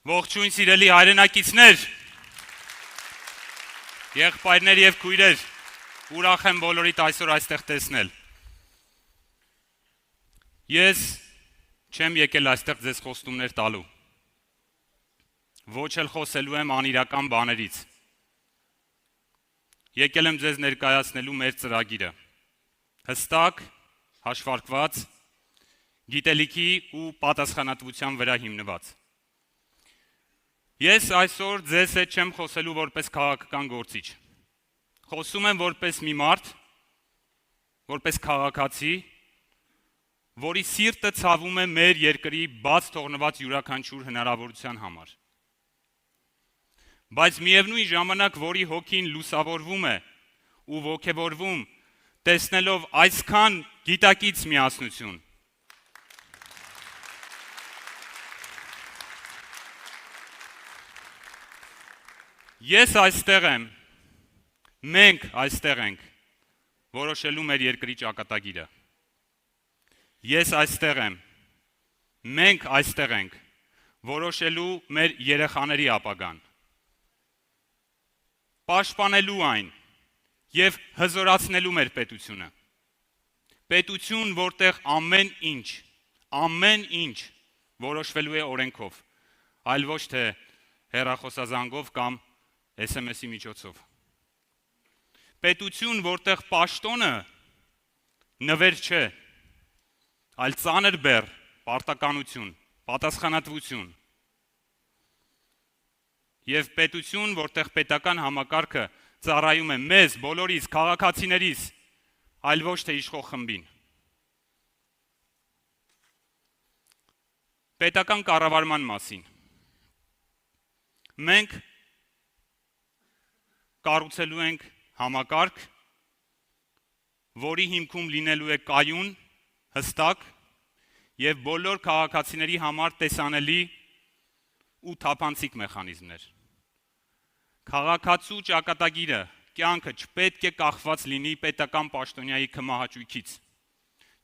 Ողջույն սիրելի հայրենակիցներ, եղբայրներ եւ քույրեր, ուրախ եմ բոլորիդ այսօր այստեղ տեսնել։ Ես չեմ եկել այստեղ ձեզ խոստումներ տալու։ Ոչ էլ խոսելու եմ անիրական բաներից։ Եկել եմ ձեզ ներկայացնելու մեր ծրագիրը։ Հստակ, հաշվարկված, գիտելիքի ու պատասխանատվության վրա հիմնված։ Ես այսօր ձեզ հետ չեմ խոսելու որպես քաղաքական գործիչ։ Խոսում եմ որպես մի մարդ, որպես քաղաքացի, որի սիրտը ցավում է մեր երկրի բաց թողնված յուրաքանչյուր հնարավորության համար։ Բայց միևնույն ժամանակ, որի հոգին լուսավորվում է ու ոգևորվում, տեսնելով այսքան գիտակից միասնություն։ Ես այստեղ եմ, մենք այստեղ ենք, որոշելու մեր երկրի ճակատագիրը։ Ես այստեղ եմ, մենք այստեղ ենք, որոշելու մեր երեխաների ապագան։ Պաշտպանելու այն եւ հզորացնելու մեր պետությունը։ Պետություն, որտեղ ամեն ինչ որոշվելու է օրենքով, այլ ոչ թե հեռախոսազանգով կամ SMS-ի միջոցով։ Պետություն, որտեղ պաշտոնը նվեր չէ, այլ ծանր բեռ, պարտականություն, պատասխանատվություն։ Եվ պետություն, որտեղ պետական համակարգը ծառայում է մեզ, բոլորիս, քաղաքացիներիս, այլ ոչ թե իշխող խմբին։ Պետական կառավարման մասին։ Մենք կառուցելու ենք համակարգ, որի հիմքում լինելու է կայուն, հստակ եւ բոլոր քաղաքացիների համար տեսանելի ու թափանցիկ մեխանիզմներ։ Քաղաքացու ճակատագիրը, կյանքը չպետք է կախված լինի պետական պաշտոնյայի քմահաճույքից,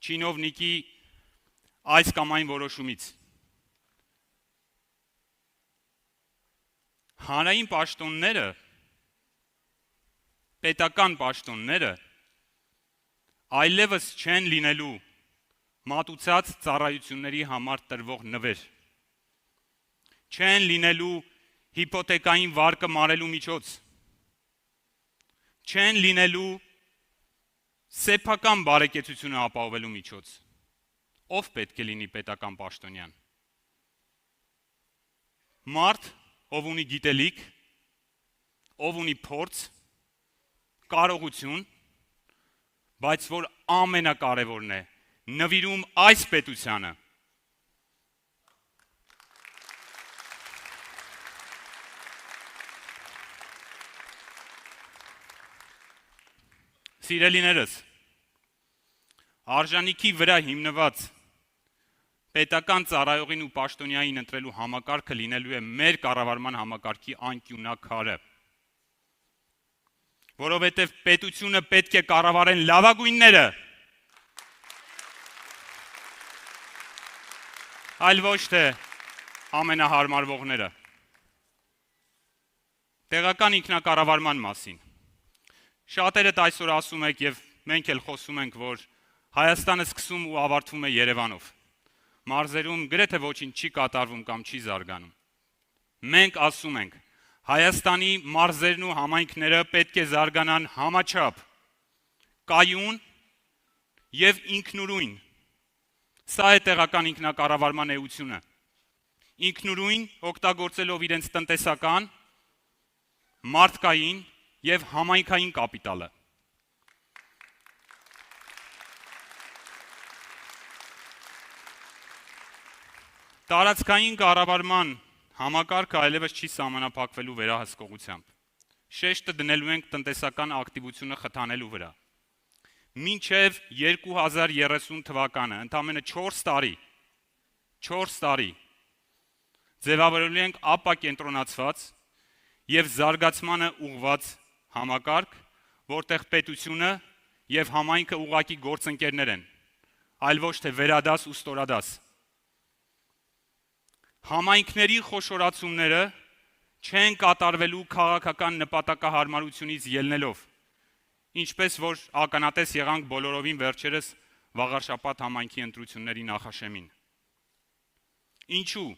չինովնիկի այս կամ այն որոշումից։ Հանրային պաշտոնները, պետական պաշտոնները այլևս չեն լինելու մատուցած ծառայությունների համար տրվող նվեր, չեն լինելու հիպոթեկային վարկը մարելու միջոց, չեն լինելու սեփական բարեկեցությունը ապահովելու միջոց։ Ով պետք է լինի պետական պաշտոնյան։ Մարդ, ով ունի գիտելիք, ով ունի փորձ, կարողություն, բայց որ ամենակարևորն է, նվիրում այս պետությանը։ Սիրելիներս, արժանիքի վրա հիմնված պետական ծառայողին ու պաշտոնյային ընտրելու համակարգը լինելու է մեր կառավարման համակարգի անկյունաքարը։ Որովհետև պետությունը պետք է կառավարեն լավագույնները, այլ ոչ թե ամենահարմարվողները։ Տեղական ինքնակառավարման մասին։ Շատերդ այսօր ասում եք եւ մենք էլ խոսում ենք, որ Հայաստանը սկսում ու ավարտվում է Երևանով։ Մարզերում գրեթե ոչինչ չի կատարվում կամ չի զարգանում։ Մենք ասում ենք, Հայաստանի մարզերն ու համայնքները պետք է զարգանան համաչափ, կայուն եւ ինքնուրույն։ Սա է տեղական ինքնակառավարման էությունը։ Ինքնուրույն, օգտագործելով իրենց տնտեսական, մարդկային եւ համայնքային կապիտալը։ Տարածքային կառավարման համակարգը այլևս չի սահմանափակվելու վերահսկողությամբ։ Շեշտը դնելու ենք տնտեսական ակտիվությունը խթանելու վրա։ Մինչև 2030 թվականը, ընդամենը 4 տարի, ձևավորելու ենք ապակենտրոնացված եւ զարգացմանը ուղղված համակարգ, որտեղ պետությունը եւ համայնքը ուղղակի գործընկերներ են, այլ ոչ թե վերադաս ու ստորադաս։ Համայնքների խոշորացումները չեն կատարվելու քաղաքական նպատակահարմարությունից ելնելով, ինչպես որ ականատես եղանք բոլորովին վերջերս Վաղարշապատ համայնքի ընտրությունների նախաշեմին։ Ինչու՞։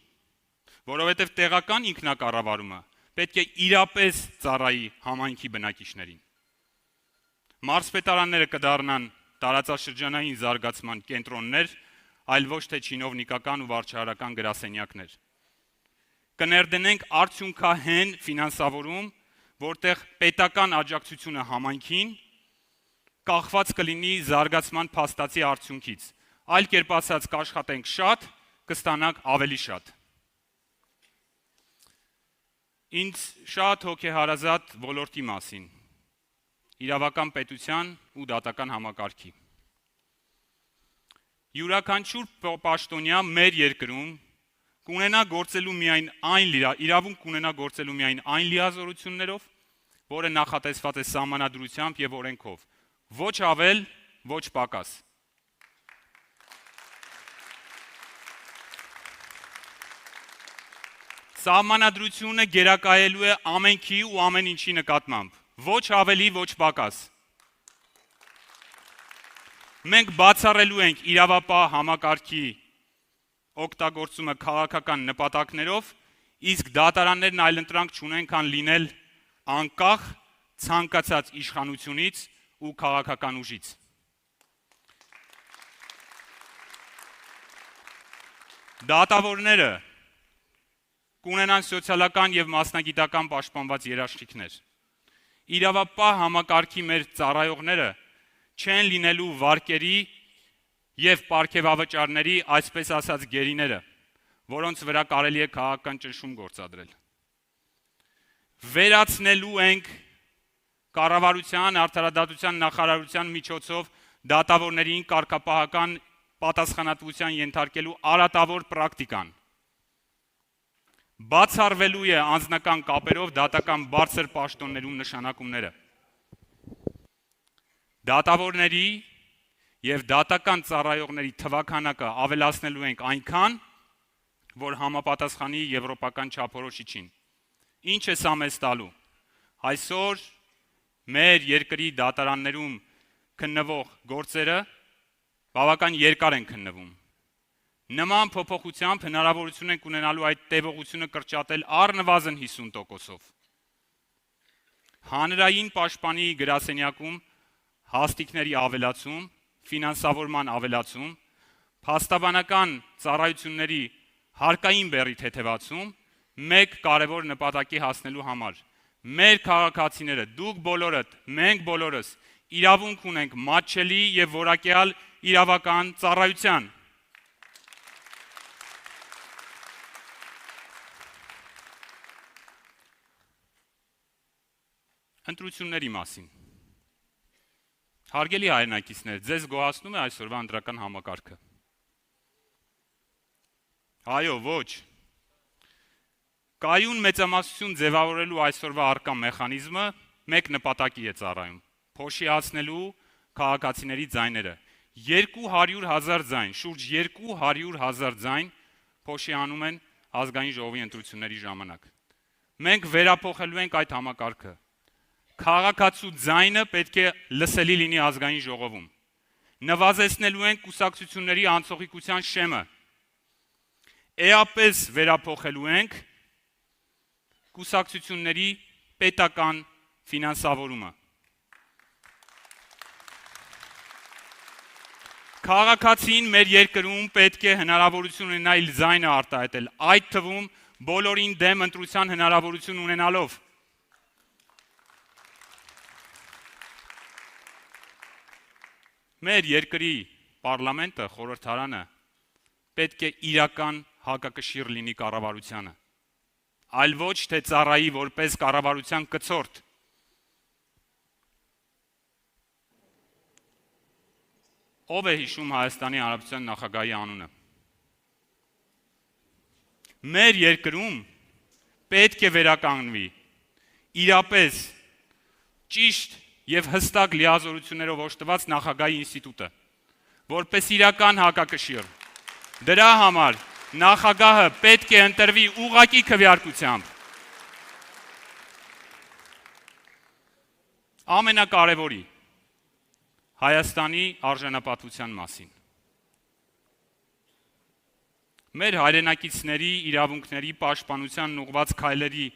Որովհետև տեղական ինքնակառավարումը պետք է իրապես ծառայի համայնքի բնակիչներին։ Մարզպետարանները կդառնան տարածաշրջանային զարգացման կենտրոններ, այլ ոչ թե չինովնիկական ու վարչահարական գրասենյակներ։ Կներդնենք արդյունքահեն ֆինանսավորում, որտեղ պետական աջակցությունը համայնքին կախված կլինի զարգացման փաստացի արդյունքից։ Այլ կերպ ասած, կաշխատենք շատ, կստանանք ավելի շատ։ Ինձ շատ հոգեհարազատ ոլորտի մասին, իրավական պետության ու դատական համակարգի։ Յուրաքանչյուր պաշտոնյա մեր երկրում կունենա գործելու միայն իրավունք կունենա գործելու միայն այն լիազորություններով, որը նախատեսված է սահմանադրությամբ եւ օրենքով, ոչ ավել, ոչ պակաս։ Սահմանադրությունը գերակայելու է ամենքի ու ամեն ինչի նկատմամբ, ոչ ավելի, ոչ պակաս։ Մենք բացառելու ենք իրավապահ համակարգի օգտագործումը քաղաքական նպատակներով, իսկ դատարաններն այլընտրանք չունեն, քան լինել անկախ ցանկացած իշխանությունից ու քաղաքական ուժից։ Դատավորները կունենան սոցիալական եւ մասնագիտական պաշտպանված երաշխիքներ։ Իրավապահ համակարգի մեր ծառայողները չեն լինելու վարկերի եւ պարգևավճարների, այսպես ասած, գերիները, որոնց վրա կարելի է քաղաքական ճնշում գործադրել։ Վերացնելու ենք կառավարության, արդարադատության նախարարության միջոցով դատավորներին կարգապահական պատասխանատվության ենթարկելու արատավոր պրակտիկան։ Բացառվելու է անձնական կապերով դատական բարձր պաշտոններում նշանակումները։ Դատավորների եւ դատական ծառայողների թվաքանակը ավելացնելու ենք այնքան, որ համապատասխանի եվրոպական չափորոշիչին։ Ինչ է սա մեզ տալու։ Այսօր մեր երկրի դատարաններում քննվող գործերը բավական երկար են քննվում։ Նման փոփոխությամբ հնարավորություն ենք ունենալու այդ տևողությունը կրճատել առնվազն 50%-ով։ Հանրային պաշտպանի գրասենյակում հաստիկների ավելացում, ֆինանսավորման ավելացում, փաստաբանական ծառայությունների հարկային բեռի թեթևացում մեկ կարևոր նպատակի հասնելու համար։ Մեր քաղաքացիները, դուք բոլորդ, մենք բոլորս իրավունք ունենք մատչելի եւ որակյալ իրավական ծառայության։ Ընտրությունների մասին։ Հարգելի հայրենակիցներ, ձեզ գոհացնում է այսօրվա ընտրական համակարգը։ Այո, ոչ։ Կայուն մեծամասնություն ձևավորելու այսօրվա առկա մեխանիզմը մեկ նպատակի է ծառայում՝ փոշիացնելու քաղաքացիների ձայները։ 200,000 ձայն, շուրջ 200,000 ձայն փոշիանում են ազգային ժողովի ընտրությունների ժամանակ։ Մենք վերափոխելու ենք այդ համակարգը։ Քաղաքացու ձայնը պետք է լսելի լինի ազգային ժողովում։ Նվազեցնելու ենք կուսակցությունների անցողիկության շեմը։ Էապես վերափոխելու ենք կուսակցությունների պետական ֆինանսավորումը։ Քաղաքացին մեր երկրում պետք է հնարավորություն ունենա իր ձայնը արտահայտել, այդ թվում բոլորին դեմ ընտրության հնարավորություն ունենալով։ Մեր երկրի պարլամենտը, խորհրդարանը պետք է իրական հակակշիռ լինի կառավարությանը, այլ ոչ թե ծառայի որպես կառավարության կցորդ։ Ով է հիշում Հայաստանի Հանրապետության նախագահի անունը։ Մեր երկրում պետք է վերականգնվի իրապես ճիշտ եւ հստակ լիազորություններով օժտված նախագահի ինստիտուտը, որպես իրական հակակշիռ։ Դրա համար նախագահը պետք է ընտրվի ուղղակի քվեարկությամբ։ Ամենակարևորի Հայաստանի արժանապատվության մասին։ Մեր հայրենակիցների իրավունքների պաշտպանության ուղղված քայլերի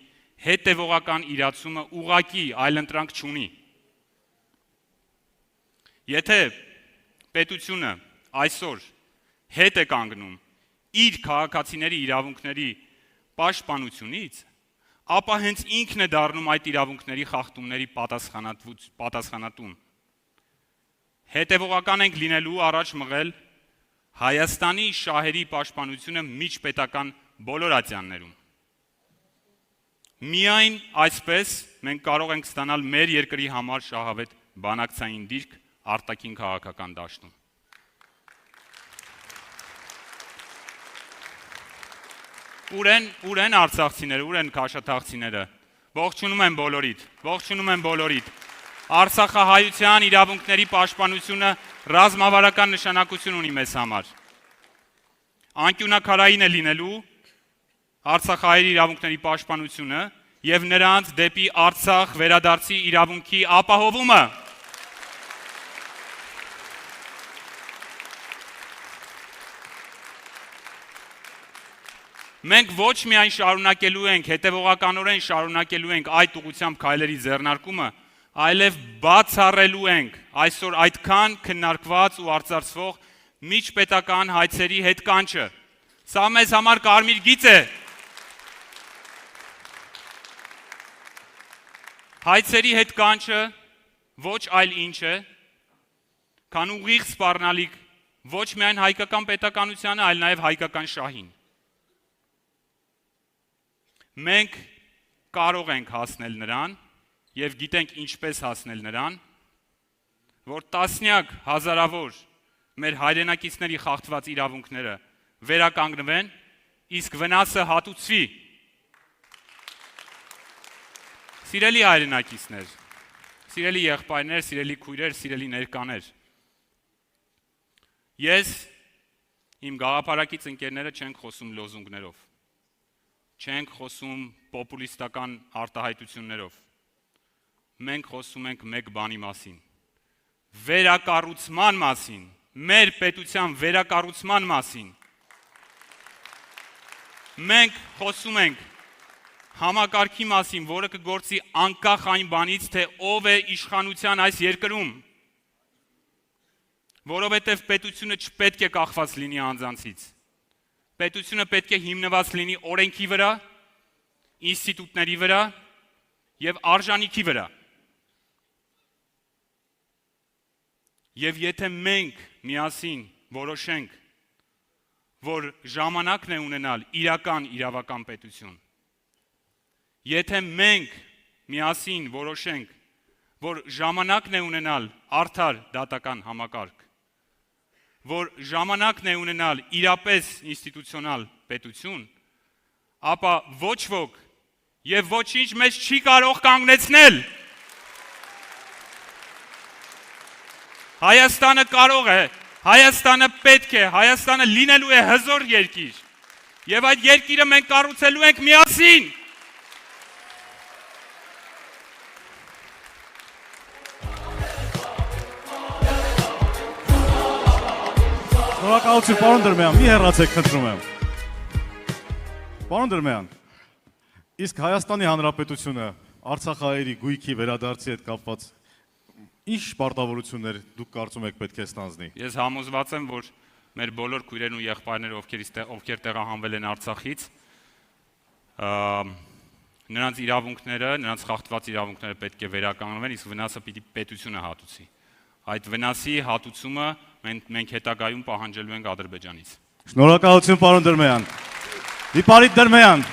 հետևողական իրացումը ուղղակի այլընտրանք չունի։ Եթե պետությունը այսօր հետ է կանգնում իր քաղաքացիների իրավունքների պաշտպանությունից, ապա հենց ինքն է դառնում այդ իրավունքների խախտումների պատասխանատուն։ Հետևողական ենք լինելու առաջ մղել Հայաստանի շահերի պաշտպանությունը միջպետական բոլոր ատյաններում։ Միայն այսպես մենք կարող ենք ստանալ մեր երկրի համար շահավետ բանակցային դիրք արտաքին քաղաքական դաշտում։ Ուր են արցախցիները, ուր են քաշաթաղցիները։ Ողջունում եմ բոլորիդ։ Արցախահայության իրավունքների պաշտպանությունը ռազմավարական նշանակություն ունի մեզ համար։ Անկյունակարային է լինելու արցախահայերի իրավունքների պաշտպանությունը եւ նրանց դեպի Արցախ վերադարձի իրավունքի ապահովումը։ Մենք ոչ միայն շարունակելու ենք, հետևողականորեն շարունակելու ենք այդ ուղղությամբ քայլերի ձեռնարկումը, այլև բացառելու ենք այսօր այդքան քննարկված ու արծարծվող միջպետական հայցերի հետ կանչը։ Սա մեզ համար կարմիր գիծ է։ Հայցերի հետ կանչը ոչ այլ ինչ է, քան ուղիղ սպառնալիք ոչ միայն հայկական պետականությանը, այլ նաև հայկական շահին։ Մենք կարող ենք հասնել նրան եւ գիտենք ինչպես հասնել նրան, որ տասնյակ հազարավոր մեր հայրենակիցների խախտված իրավունքները վերականգնվեն, իսկ վնասը հատուցվի։ Սիրելի հայրենակիցներ, սիրելի եղբայրներ, սիրելի քույրեր, սիրելի ներկաներ, ես իմ գաղափարակից ընկերները չենք խոսում լոզունգներով, չենք խոսում պոպուլիստական արտահայտություններով, մենք խոսում ենք մեկ բանի մասին, վերակառուցման մասին, մեր պետության վերակառուցման մասին, մենք խոսում ենք համակարգի մասին, որը կգործի անկախ այն բանից, թե ով է իշխանության այս երկրում, որովհետև պետությունը չպետք է կախված լինի անձանցից, պետությունը պետք է հիմնված լինի օրենքի վրա, ինստիտուտների վրա և արժանիքի վրա։ Եվ եթե մենք միասին որոշենք, որ ժամանակն է ունենալ իրական իրավական պետություն, եթե մենք միասին որոշենք, որ ժամանակն է ունենալ արդար դատական համակարգ, որ ժամանակն է ունենալ իրապես ինստիտուցիոնալ պետություն, ապա ոչ ոք և ոչինչ մեզ չի կարող կանգնեցնել։ Հայաստանը կարող է, Հայաստանը պետք է, Հայաստանը լինելու է հզոր երկիր, և այդ երկիրը մենք կառուցելու ենք միասին։ Շնորհակալություն, պարոն Դրմեյան, մի հեռացեք, խնդրում եմ։ Պարոն Դրմեյան, իսկ Հայաստանի Հանրապետությունը արցախահայերի գույքի վերադարձի հետ կապված ինչ պարտավորություններ դուք կարծում եք պետք է ստանձնի։ Ես համոզված եմ, որ մեր բոլոր քույրերն ու եղբայրները, ովքեր տեղահանվել են Արցախից, նրանց իրավունքները, նրանց խախտված իրավունքները պետք է վերականգնվեն, իսկ վնասը պիտի պետությունը հատուցի։ Այդ վնասի հատուցումը մենք հետագայում պահանջելու ենք Ադրբեջանից։ Շնորհակալություն, պարոն Դրմեյան։ Վիպարիտ Դրմեյան։